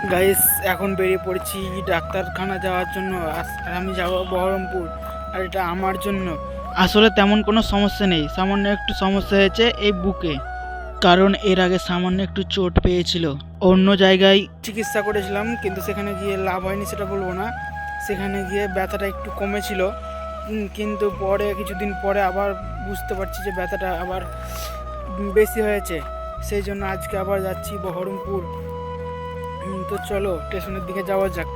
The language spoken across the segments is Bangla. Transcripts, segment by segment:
গাইস এখন বেরিয়ে পড়েছি ডাক্তারখানা যাওয়ার জন্য। আর আমি যাব বহরমপুর। আর এটা আমার জন্য আসলে তেমন কোনো সমস্যা নেই, সামান্য একটু সমস্যা হয়েছে এই বুকে, কারণ এর আগে সামান্য একটু চোট পেয়েছিল। অন্য জায়গায় চিকিৎসা করেছিলাম কিন্তু সেখানে গিয়ে লাভ হয়নি, সেটা বলবো না। সেখানে গিয়ে ব্যথাটা একটু কমেছিল, কিন্তু পরে কিছুদিন পরে আবার বুঝতে পারছি যে ব্যথাটা আবার বেশি হয়েছে। সেই জন্য আজকে আবার যাচ্ছি বহরমপুর। তো চলো স্টেশনের দিকে যাওয়া যাক।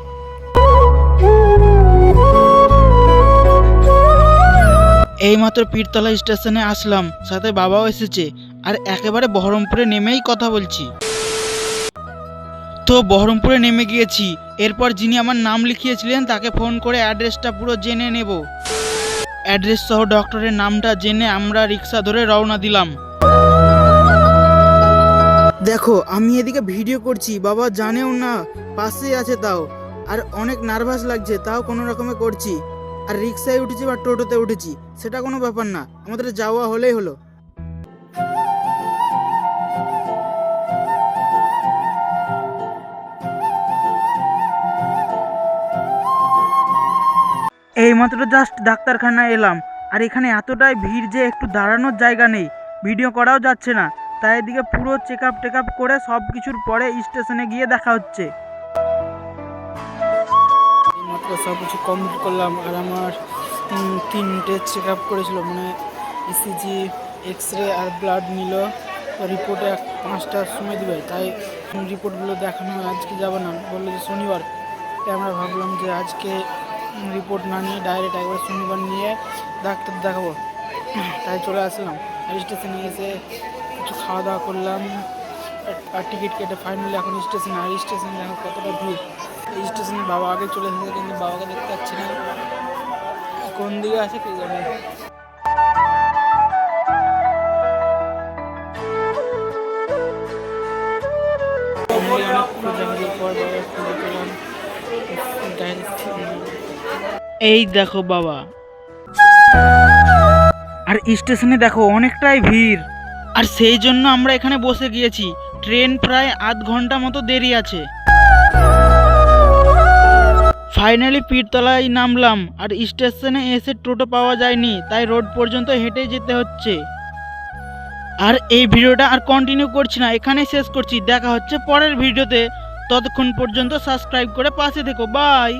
এইমাত্র পীরতলা স্টেশনে আসলাম, সাথে বাবাও এসেছে, আর একেবারে বহরমপুরে নেমেই কথা বলছি। তো বহরমপুরে নেমে গিয়েছি। এরপর যিনি আমার নাম লিখিয়েছিলেন তাকে ফোন করে অ্যাড্রেসটা পুরো জেনে নেব। অ্যাড্রেস সহ ডক্টরের নামটা জেনে আমরা রিক্সা ধরে রওনা দিলাম। দেখো আমি এদিকে ভিডিও করছি, বাবা জানেও না, পাশেই আছে তাও। আর অনেক নার্ভাস লাগছে, তাও কোনো রকমে করছি। আর রিক্সায় উঠেছি বা টোটোতে উঠেছি সেটা কোনো ব্যাপার না, আমাদের যাওয়া হলেই হলো। এইমাত্র জাস্ট ডাক্তারখানায় এলাম, আর এখানে এতটাই ভিড় যে একটু দাঁড়ানোর জায়গা নেই, ভিডিও করাও যাচ্ছে না। তাই এদিকে পুরো চেক আপ করে সব কিছুর পরে স্টেশনে গিয়ে দেখা হচ্ছে। এইমাত্র সব কিছু কমপ্লিট করলাম, আর আমার 3টে চেক আপ করেছিল, মানে ইসিজি, এক্স রে আর ব্লাড নিল। রিপোর্টে 5টার সময় দিবে, তাই রিপোর্টগুলো দেখানো আজকে যাবো না, বললো যে শনিবার। তাই আমরা ভাবলাম যে আজকে রিপোর্ট না নিয়ে ডাইরেক্ট একবার শনিবার নিয়ে ডাক্তার দেখাবো, তাই চলে আসলাম। আর স্টেশনে এসে কিছু খাওয়া দাওয়া করলাম আর টিকিট কেটে ফাইনালি এখন স্টেশনে। আর স্টেশনে দেখো কতটা ভিড়। এই স্টেশনে বাবা আগে চলে এসেছে, কিন্তু বাবাকে দেখতে পাচ্ছি না, কোন দিকে আছে কে জানে। এই দেখো বাবা, আর স্টেশনে দেখো অনেকটাই ভিড়, আর সেই জন্য আমরা এখানে বসে গিয়েছি। ট্রেন প্রায় আধ ঘন্টা মতো দেরি আছে। ফাইনালি পীরতলায় নামলাম, আর স্টেশনে এসে টোটো পাওয়া যায়নি, তাই রোড পর্যন্ত হেঁটে যেতে হচ্ছে। আর এই ভিডিওটা আর কন্টিনিউ করছি না, এখানেই শেষ করছি। দেখা হচ্ছে পরের ভিডিওতে, ততক্ষণ পর্যন্ত সাবস্ক্রাইব করে পাশে থেকো। বাই।